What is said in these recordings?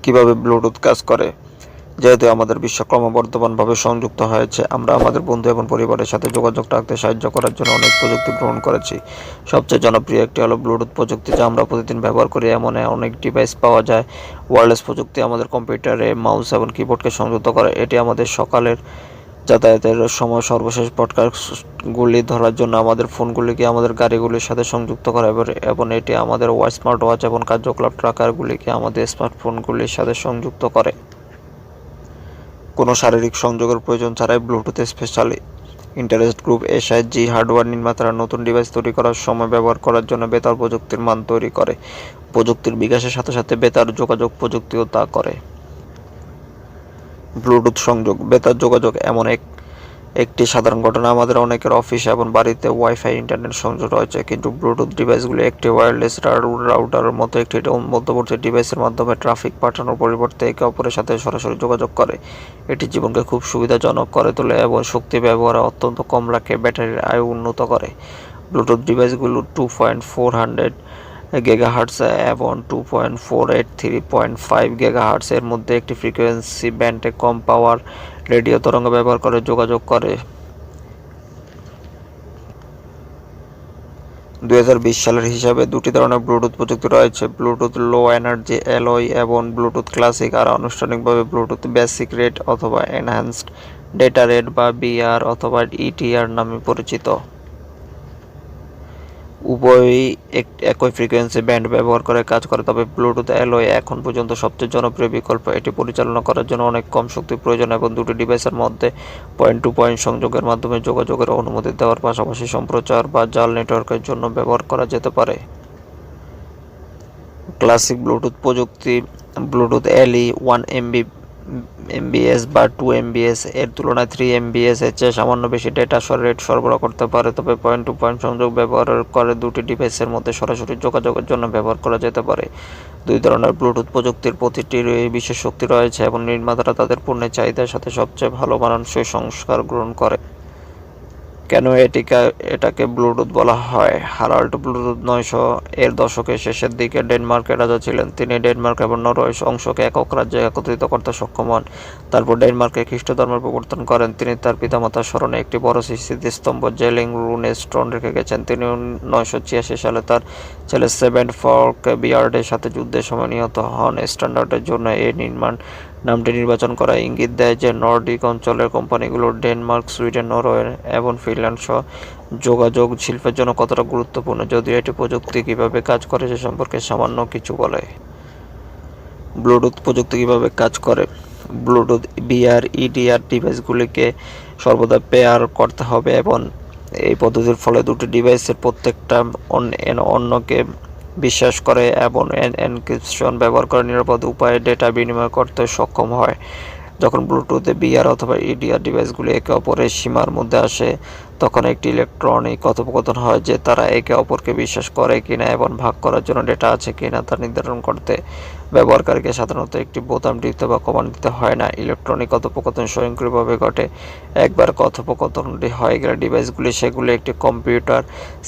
কিভাবে ব্লুটুথ কাজ করে। যেহেতু আমাদের বিশ্ব ক্রমবর্ধমানভাবে সংযুক্ত হয়েছে, আমরা আমাদের বন্ধু এবং পরিবারের সাথে যোগাযোগ রাখতে সাহায্য করার জন্য অনেক প্রযুক্তি গ্রহণ করেছি। সবচেয়ে জনপ্রিয় একটি হলো ব্লুটুথ প্রযুক্তি, যা আমরা প্রতিদিন ব্যবহার করি। এমন অনেক ডিভাইস পাওয়া যায়। ওয়্যারলেস প্রযুক্তি আমাদের কম্পিউটারে মাউস এবং কিবোর্ডকে সংযুক্ত করে। এটি আমাদের সকালের যাতায়াতের সময় সর্বশেষ পডকাস্টগুলি ধরার জন্য আমাদের ফোনগুলিকে আমাদের গাড়িগুলির সাথে সংযুক্ত করে, এবং এটি আমাদের স্মার্ট ওয়াচ এবং কার্যকলাপ ট্র্যাকারগুলিকে আমাদের স্মার্টফোনগুলির সাথে সংযুক্ত করে। কোনো শারীরিক সংযোগের প্রয়োজন ছাড়াই Bluetooth specially interest group SIG hardware নির্মাতারা নতুন ডিভাইস তৈরি করার সময় ব্যবহার করার জন্য বেতার প্রযুক্তির মান তৈরি করে। প্রযুক্তির বিকাশের সাথে সাথে বেতার যোগাযোগ প্রযুক্তিও তা করে। ব্লুটুথ সংযোগ। বেতার যোগাযোগ এমন একটি সাধারণ ঘটনা। আমাদের অনেকের অফিস এবং বাড়িতে ওয়াইফাই ইন্টারনেট সংযোগ রয়েছে, কিন্তু ব্লুটুথ ডিভাইসগুলি একটি ওয়্যারলেস রাউটারের মতো একটি মধ্যবর্তী ডিভাইসের মাধ্যমে ট্রাফিক পাঠানোর পরিবর্তে একে অপরের সাথে সরাসরি যোগাযোগ করে। এটি জীবনকে খুব সুবিধাজনক করে তোলে এবং শক্তি ব্যবহার অত্যন্ত কম রাখে, ব্যাটারির আয়ু উন্নত করে। ব্লুটুথ ডিভাইসগুলো 2400 গিগাহার্টজ এবং 2483.5 গিগাহার্টজ এর মধ্যে একটি ফ্রিকোয়েন্সি ব্যান্ডে কম পাওয়ার রেডিও তরঙ্গ ব্যবহার করে যোগাযোগ করে। 2020 সালের হিসাবে দুটি ধরনের ব্লুটুথ প্রযুক্তি রয়েছে: ব্লুটুথ লো এনার্জি এলওই এবং ব্লুটুথ ক্লাসিক, আর আনুষ্ঠানিকভাবে ব্লুটুথ বেসিক রেট অথবা এনহ্যান্সড ডেটা রেট বা বিআর অথবা ইটিআর নামে পরিচিত। উভয়ই একই ফ্রিকোয়েন্সি ব্যান্ড ব্যবহার করে কাজ করে, তবে ব্লুটুথ এলওই এখন পর্যন্ত সবচেয়ে জনপ্রিয় বিকল্প। এটি পরিচালনা করার জন্য অনেক কম শক্তির প্রয়োজন এবং দুটি ডিভাইসের মধ্যে পয়েন্ট টু পয়েন্ট সংযোগের মাধ্যমে যোগাযোগের অনুমতি দেওয়ার পাশাপাশি সম্প্রচার বা জাল নেটওয়ার্কের জন্য ব্যবহার করা যেতে পারে। ক্লাসিক ব্লুটুথ প্রযুক্তি। ব্লুটুথ এলই 1 এমবিএস বা 2 এমবিএস এর তুলনায় 3 এমবিএস এর চেয়ে সামান্য বেশি ডেটা রেট সরবরাহ করতে পারে, তবে পয়েন্ট টু পয়েন্ট সংযোগ ব্যবহার করে দুটি ডিভাইসের মধ্যে সরাসরি যোগাযোগের জন্য ব্যবহার করা যেতে পারে। দুই ধরনের ব্লুটুথ প্রযুক্তির প্রতিটির বিশেষ শক্তি রয়েছে এবং নির্মাতারা তাদের পণ্যের চাহিদার সাথে সবচেয়ে ভালো মানানসই সংস্কার গ্রহণ করে। কেন এটাকে ব্লুটুথ বলা হয়? হারাল্ড ব্লুটুথ 900 এর দশকের শেষের দিকে ডেনমার্কের রাজা ছিলেন। তিনি ডেনমার্ক এবং নরওয়ে অংশকে একক রাজ্যে একত্রিত করতে সক্ষম হন। তারপর ডেনমার্কে খ্রিস্ট ধর্মের প্রবর্তন করেন। তিনি তার পিতামাতার স্মরণে একটি বড় স্মৃতিস্তম্ভ জেলিং রুনে স্টোন রেখে গেছেন। তিনি 986 সালে তার ছেলে সেভেন ফল্ক বিয়ার্ডের সাথে যুদ্ধের সময় নিহত হন। স্ট্যান্ডার্ডের জন্য এই নামটি নির্বাচন করা ইঙ্গিত দেয় যে নর্ডিক অঞ্চলের কোম্পানিগুলো ডেনমার্ক, সুইডেন, নরওয়ে এবং ফিনল্যান্ড সহ যোগাযোগ শিল্পের জন্য কতটা গুরুত্বপূর্ণ। যদিও এটি প্রযুক্তি কিভাবে কাজ করে সে সম্পর্কে সামান্য কিছু বলে। ব্লুটুথ প্রযুক্তি কিভাবে কাজ করে? ব্লুটুথ বিআর ইডিআর ডিভাইসগুলিকে সর্বদা পেয়ার করতে হবে এবং এই পদ্ধতির ফলে দুটি ডিভাইসের প্রত্যেকটা অন্যকে বিশ্বাস করে এবং এনক্রিপশন ব্যবহার করে নিরাপদ উপায়ে ডেটা বিনিময় করতে সক্ষম হয়। যখন ব্লুটুথে বিআর অথবা ইডিআর ডিভাইসগুলি একে অপরের সীমার মধ্যে আসে, তখন একটি ইলেকট্রনিক কথোপকথন হয় যে তারা একে অপরকে বিশ্বাস করে কিনা এবং ভাগ করার জন্য ডেটা আছে কিনা তা নির্ধারণ করতে ব্যবহারকারীকে সাধারণত একটি বোতাম টিপতে বা কমান্ড দিতে হয় না। ইলেকট্রনিক কথোপকথন স্বয়ংক্রিয়ভাবে ঘটে। একবার কথোপকথনটি হয়ে গেলে ডিভাইসগুলি সেগুলি একটি কম্পিউটার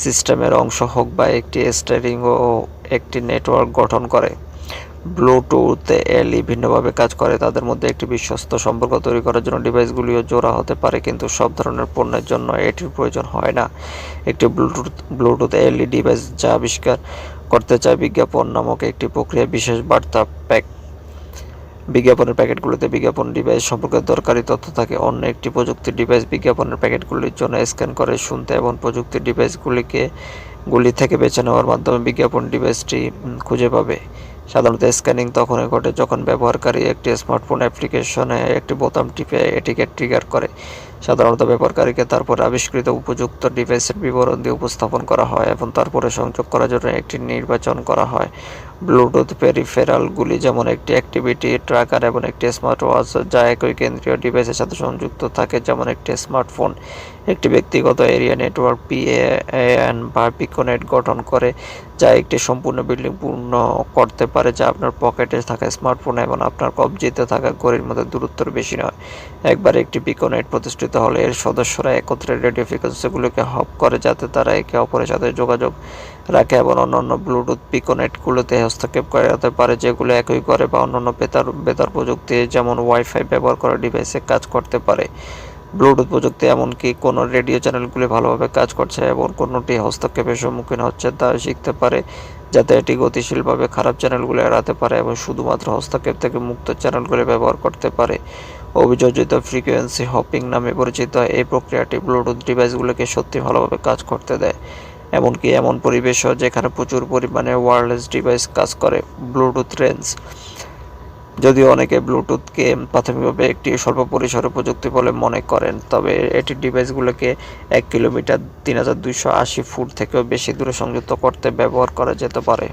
সিস্টেমের অংশ হোক বা একটি স্টিয়ারিং ও একটি নেটওয়ার্ক গঠন করে। ব্লুটুথ এলই ভিন্নভাবে কাজ করে। তাদের মধ্যে একটি বিশ্বস্ত সম্পর্ক তৈরি করার জন্য ডিভাইসগুলিও জোড়া হতে পারে, কিন্তু সব ধরনের পণ্যের জন্য এটির প্রয়োজন হয় না। একটি ব্লুটুথ এলই ডিভাইস যা আবিষ্কার করতে চায় বিজ্ঞাপন নামক একটি প্রক্রিয়া, বিশেষ বার্তা বিজ্ঞাপনের প্যাকেটগুলিতে বিজ্ঞাপন ডিভাইস সম্পর্কে দরকারি তথ্য থাকে। অন্য একটি প্রযুক্তির ডিভাইস বিজ্ঞাপনের প্যাকেটগুলির জন্য স্ক্যান করে শুনতে এবং প্রযুক্তির ডিভাইসগুলি থেকে বেছে নেওয়ার মাধ্যমে বিজ্ঞাপন ডিভাইসটি খুঁজে পাবে। সাধারণত স্ক্যানিং তখনই ঘটে যখন ব্যবহারকারী একটি স্মার্টফোন অ্যাপ্লিকেশনে একটি বোতাম টিপে এটিকে ট্রিগার করে। সাধারণত ব্যবহারকারীকে তারপর আবিষ্কৃত উপযুক্ত ডিভাইসের বিবরণ দিয়ে উপস্থাপন করা হয় এবং তারপরে সংযোগ করার জন্য একটি নির্বাচন করা হয়। ব্লুটুথ পেরিফেরালগুলি যেমন একটি অ্যাক্টিভিটি ট্র্যাকার এবং একটি স্মার্ট ওয়াচ যা একই কেন্দ্রীয় ডিভাইসের সাথে সংযুক্ত থাকে, যেমন একটি স্মার্টফোন। একটি ব্যক্তিগত এরিয়া নেটওয়ার্ক পিএএন বা পিকোনেট গঠন করে, যা একটি সম্পূর্ণ বিল্ডিং পূর্ণ করতে পারে, যা আপনার পকেটে থাকা স্মার্টফোন এবং আপনার কবজিতে থাকা ঘড়ির মধ্যে দূরত্বের বেশি নয়। একবার একটি পিকোনেট প্রতিষ্ঠিত হলে এর সদস্যরা একত্রে রেডিও ফ্রিকোয়েন্সিগুলিকে হপ করে যাতে তারা একে অপরের সাথে যোগাযোগ রাখে এবং অন্যান্য ব্লুটুথ পিকোনেটগুলোতে হস্তক্ষেপ করাতে পারে, যেগুলো একই করে বা অন্যান্য বেতার প্রযুক্তি যেমন ওয়াইফাই ব্যবহার করা ডিভাইসে কাজ করতে পারে। ব্লুটুথ প্রযুক্তি এমনকি কোনো রেডিও চ্যানেলগুলি ভালোভাবে কাজ করছে এবং কোনোটি হস্তক্ষেপের সম্মুখীন হচ্ছে তা শিখতে পারে, যাতে এটি গতিশীলভাবে খারাপ চ্যানেলগুলি এড়াতে পারে এবং শুধুমাত্র হস্তক্ষেপ থেকে মুক্ত চ্যানেলগুলি ব্যবহার করতে পারে। অভিযোজিত ফ্রিকোয়েন্সি হপিং নামে পরিচিত এই প্রক্রিয়াটি ব্লুটুথ ডিভাইসগুলোকে সত্যি ভালোভাবে কাজ করতে দেয়, এমনকি এমন পরিবেশও যেখানে প্রচুর পরিমাণে ওয়্যারলেস ডিভাইস কাজ করে। Bluetooth range. যদিও অনেকে ব্লুটুথকে প্রাথমিকভাবে একটি স্বল্প পরিসরের প্রযুক্তি বলে মনে করেন, তবে এটি ডিভাইসগুলোকে 1 কিলোমিটার 3280 ফুট থেকেও বেশি দূরে সংযুক্ত করতে ব্যবহার করা যেতে পারে।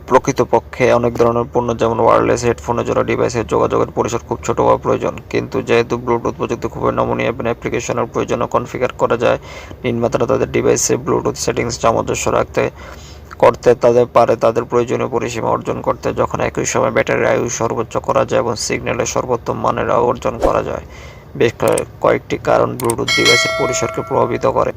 প্রকৃতপক্ষে অনেক ধরনের পণ্য যেমন ওয়্যারলেস হেডফোনের জন্য ডিভাইসের যোগাযোগের পরিসর খুব ছোট হওয়া প্রয়োজন, কিন্তু যেহেতু ব্লুটুথ প্রযুক্তি খুবই নমনীয় এবং অ্যাপ্লিকেশনের প্রয়োজনে কনফিগার করা যায়, নির্মাতারা তাদের ডিভাইসে ব্লুটুথ সেটিংস সামঞ্জস্য করতে তাদের প্রয়োজনীয় পরিসীমা অর্জন করতে, যখন একই সময় ব্যাটারির আয়ু সর্বোচ্চ করা যায় এবং সিগন্যালের সর্বোত্তম মানের অর্জন করা যায়। বেশ কয়েকটি কারণ ব্লুটুথ ডিভাইসের পরিসরকে প্রভাবিত করে।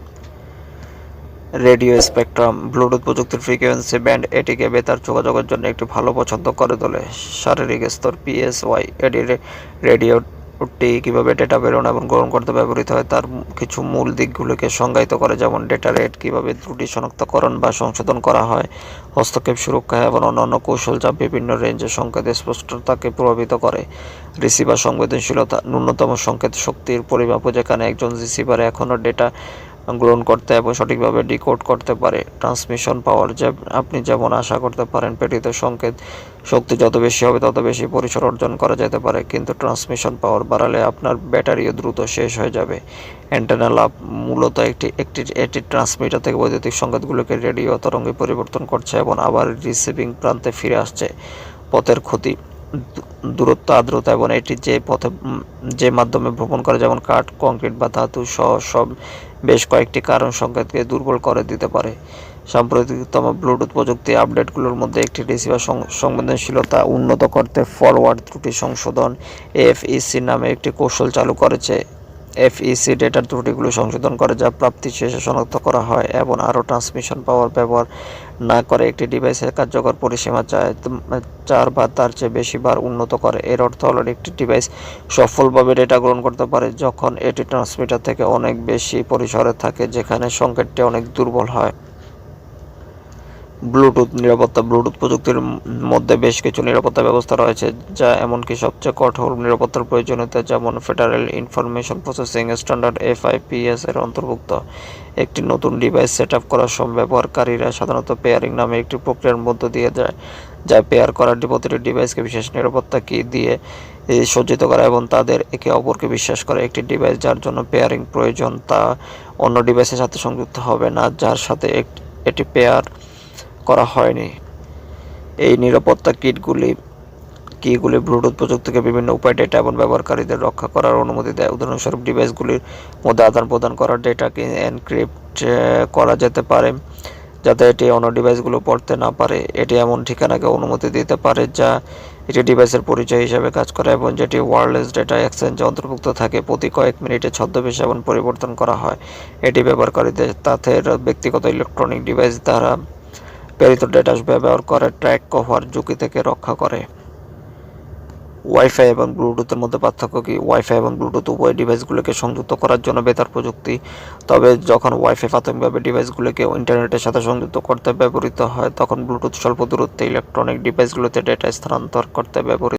Radio spectrum. ব্লুটুথ প্রযুক্তির ফ্রিকোয়েন্সি ব্যান্ড এটিকে বেতার যোগাযোগের জন্য একটি ভালো পছন্দ করে তোলে। শারীরিক স্তর পিএসওয়াই। রেডিওটি কীভাবে ডেটা প্রেরণ এবং গ্রহণ করতে ব্যবহৃত হয় তার কিছু মূল দিকগুলোকে সংজ্ঞায়িত করে, যেমন ডেটা রেট, কীভাবে ত্রুটি শনাক্তকরণ বা সংশোধন করা হয়, হস্তক্ষেপ সুরক্ষা এবং অন্যান্য কৌশল যা বিভিন্ন রেঞ্জের সংকেতের স্পষ্টতাকে প্রভাবিত করে। রিসিভার সংবেদনশীলতা। ন্যূনতম সংকেত শক্তির পরিমাপ, যেখানে একজন রিসিভার এখনও ডেটা গ্রহণ করতে এবং সঠিকভাবে ডিকোড করতে পারে। ট্রান্সমিশন পাওয়ার। আপনি যেমন আশা করতে পারেন, প্রেরিত সংকেত শক্তি যত বেশি হবে তত বেশি পরিসর অর্জন করা যেতে পারে, কিন্তু ট্রান্সমিশন পাওয়ার বাড়ালে আপনার ব্যাটারিও দ্রুত শেষ হয়ে যাবে। অ্যান্টেনা লাভ। মূলত এটি ট্রান্সমিটার থেকে বৈদ্যুতিক সংকেতগুলোকে রেডিও তরঙ্গে পরিবর্তন করছে এবং আবার রিসিভিং প্রান্তে ফিরে আসছে। পথের ক্ষতি। দূরত্ব, আর্দ্রতা এবং এটি যে মাধ্যমে ভ্রমণ করে, যেমন কাঠ, কংক্রিট বা ধাতু সহ বেশ কয়েকটি কারণ সংকেতকে দুর্বল করে দিতে পারে। সাম্প্রতিকতম ব্লুটুথ প্রযুক্তি আপডেটগুলোর মধ্যে একটি রিসিভার সংবেদনশীলতা উন্নত করতে ফরওয়ার্ড ত্রুটি সংশোধন এফইসি নামে একটি কৌশল চালু করেছে। এফইসি ডেটার ত্রুটিগুলো সংশোধন করে যা প্রাপ্তি শেষে শনাক্ত করা হয় এবং আরও ট্রান্সমিশন পাওয়ার ব্যবহার না করে একটি ডিভাইসের কার্যকর পরিসীমা 4 বা তার চেয়ে বেশি বার উন্নত করে। এর অর্থ হলো একটি ডিভাইস সফলভাবে ডেটা গ্রহণ করতে পারে যখন এটি ট্রান্সমিটার থেকে অনেক বেশি পরিসরে থাকে, যেখানে সংকেতটি অনেক দুর্বল হয়। ব্লুটুথ নিরাপত্তা। ব্লুটুথ প্রযুক্তির মধ্যে বেশ কিছু নিরাপত্তা ব্যবস্থা রয়েছে যা এমনকি সবচেয়ে কঠোর নিরাপত্তার প্রয়োজনীয়তা, যেমন federal information processing standard FIPS এর অন্তর্ভুক্ত। একটি নতুন ডিভাইস সেট আপ করার সময় ব্যবহারকারীরা সাধারণত পেয়ারিং নামে একটি প্রক্রিয়ার মধ্য দিয়ে যায়, যা পেয়ার করা প্রতিটি ডিভাইসকে বিশেষ নিরাপত্তা কি দিয়ে সজ্জিত করা এবং তাদের একে অপরকে বিশ্বাস করে। একটি ডিভাইস যার জন্য পেয়ারিং প্রয়োজন তা অন্য ডিভাইসের সাথে সংযুক্ত হবে না যার সাথে এটি পেয়ার করা হয়নি। এই নিরাপত্তা কিগুলি ব্লুটুথ প্রযুক্তিকে বিভিন্ন উপায়ে ডেটা এবং ব্যবহারকারীদের রক্ষা করার অনুমতি দেয়। উদাহরণস্বরূপ, ডিভাইসগুলির মধ্যে আদান প্রদান করা ডেটাকে এনক্রিপ্ট করা যেতে পারে যাতে এটি অন্য ডিভাইসগুলো পড়তে না পারে। এটি এমন ঠিকানাকে অনুমতি দিতে পারে যা একটি ডিভাইসের পরিচয় হিসাবে কাজ করে এবং যেটি ওয়্যারলেস ডেটা এক্সচেঞ্জে অন্তর্ভুক্ত থাকে। প্রতি কয়েক মিনিটে ছদ্মবেশ এবং পরিবর্তন করা হয়। এটি ব্যবহারকারীদের তাদের ব্যক্তিগত ইলেকট্রনিক ডিভাইস দ্বারা প্রেরিত ডেটা ব্যবহার করে ট্র্যাক হওয়ার ঝুঁকি থেকে রক্ষা করে। ওয়াইফাই এবং ব্লুটুথের মধ্যে পার্থক্য কি? ওয়াইফাই এবং ব্লুটুথ উভয় ডিভাইসগুলোকে সংযুক্ত করার জন্য বেতার প্রযুক্তি, তবে যখন ওয়াইফাই প্রাথমিকভাবে ডিভাইসগুলোকে ইন্টারনেটের সাথে সংযুক্ত করতে ব্যবহৃত হয়, তখন ব্লুটুথ স্বল্প দূরত্বে ইলেকট্রনিক ডিভাইসগুলোতে ডেটা স্থানান্তর করতে ব্যবহৃত